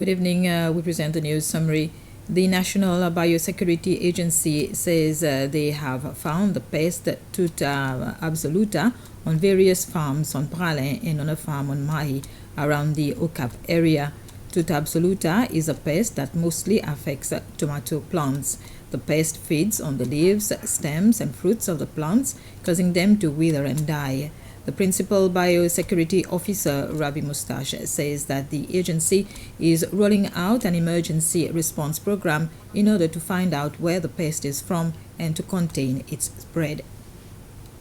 Good evening. We present the news summary. The National Biosecurity Agency says they have found the pest Tuta absoluta on various farms on Pralin and on a farm on Mahi around the Okap area. Tuta absoluta is a pest that mostly affects tomato plants. The pest feeds on the leaves, stems, and fruits of the plants, causing them to wither and die. The principal biosecurity officer, Ravi Mustache, says that the agency is rolling out an emergency response program in order to find out where the pest is from and to contain its spread.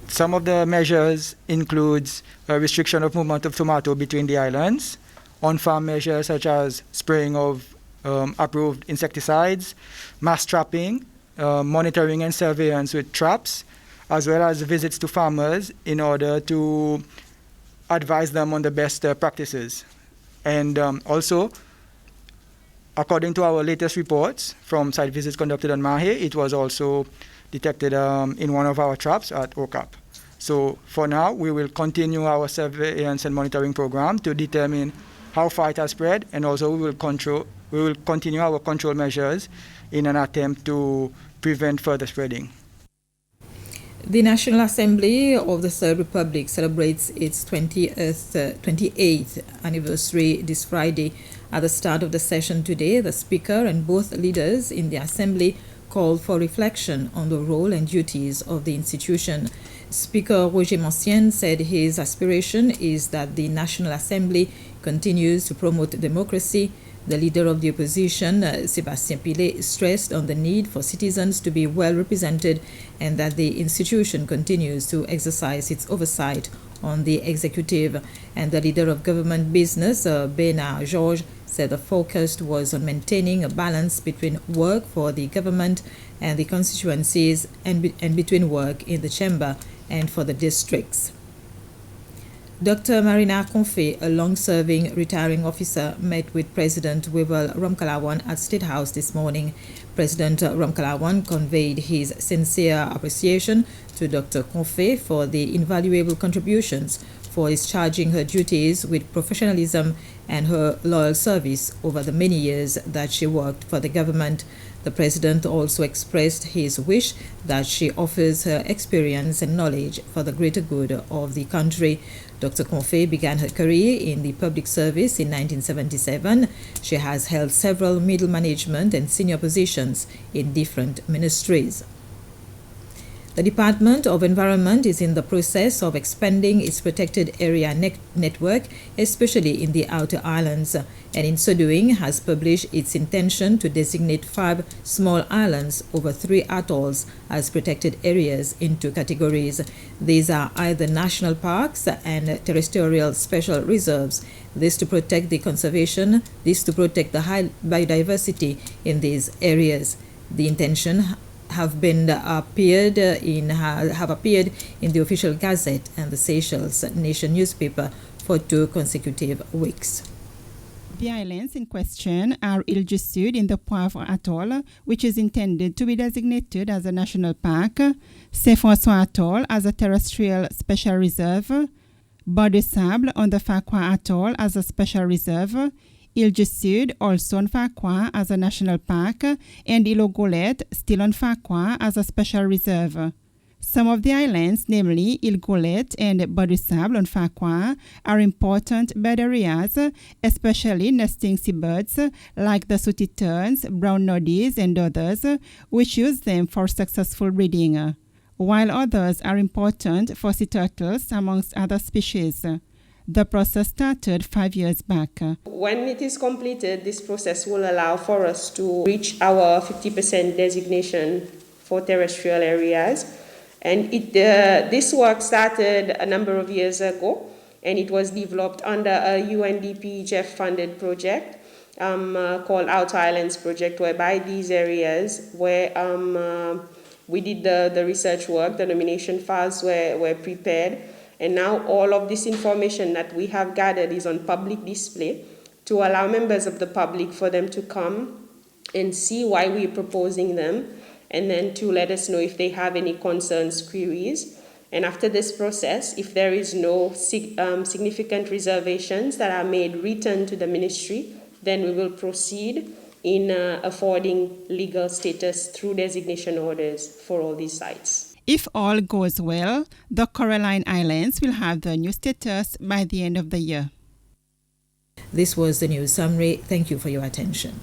Some of the measures includes a restriction of movement of tomato between the islands, on-farm measures such as spraying of approved insecticides, mass trapping, monitoring and surveillance with traps, as well as visits to farmers in order to advise them on the best practices. And also, according to our latest reports from site visits conducted on Mahi, it was also detected in one of our traps at Okap. So for now, we will continue our surveillance and monitoring program to determine how far it has spread, and also we will continue our control measures in an attempt to prevent further spreading. The National Assembly of the Third Republic celebrates its 28th anniversary this Friday. At the start of the session today, the Speaker and both leaders in the Assembly called for reflection on the role and duties of the institution. Speaker Roger Mancien said his aspiration is that the National Assembly continues to promote democracy. The leader of the opposition, Sébastien Pilet, stressed on the need for citizens to be well represented and that the institution continues to exercise its oversight on the executive. And the leader of government business, Bernard Georges, said the focus was on maintaining a balance between work for the government and the constituencies and between work in the chamber and for the districts. Dr. Marina Confé, a long-serving retiring officer, met with President Wewel Ramkalawan at State House this morning. President Ramkalawan conveyed his sincere appreciation to Dr. Confé for the invaluable contributions for discharging her duties with professionalism and her loyal service over the many years that she worked for the government. The President also expressed his wish that she offers her experience and knowledge for the greater good of the country. Dr. Confé began her career in the public service in 1977. She has held several middle management and senior positions in different ministries. The Department of Environment is in the process of expanding its protected area network, especially in the outer islands, and in so doing has published its intention to designate 5 small islands over 3 atolls as protected areas in 2 categories. These are either national parks and terrestrial special reserves. This to protect the high biodiversity in these areas. The intention have appeared in the official Gazette and the Seychelles Nation newspaper for 2 consecutive weeks. The islands in question are Île du Sud in the Poivre Atoll, which is intended to be designated as a national park, Saint-François Atoll as a terrestrial special reserve, Bord de Sable on the Farquhar Atoll as a special reserve, Île du Sud, also on Farquhar as a national park, and Île aux Golettes, still on Farquhar as a special reserve. Some of the islands, namely Île Golette and Bord du Sable on Farquhar, are important bird areas, especially nesting seabirds like the sooty terns, brown noddies, and others, which use them for successful breeding, while others are important for sea turtles, amongst other species. The process started 5 years back. When it is completed, this process will allow for us to reach our 50% designation for terrestrial areas. And this work started a number of years ago, and it was developed under a UNDP GEF-funded project called Outer Islands Project, whereby these areas where we did the research work, the nomination files were prepared. And now all of this information that we have gathered is on public display to allow members of the public for them to come and see why we're proposing them, and then to let us know if they have any concerns, queries. And after this process, if there is no significant reservations that are made, returned to the ministry then we will proceed in affording legal status through designation orders for all these sites. If all goes well, the Coraline Islands will have the new status by the end of the year. This was the news summary. Thank you for your attention.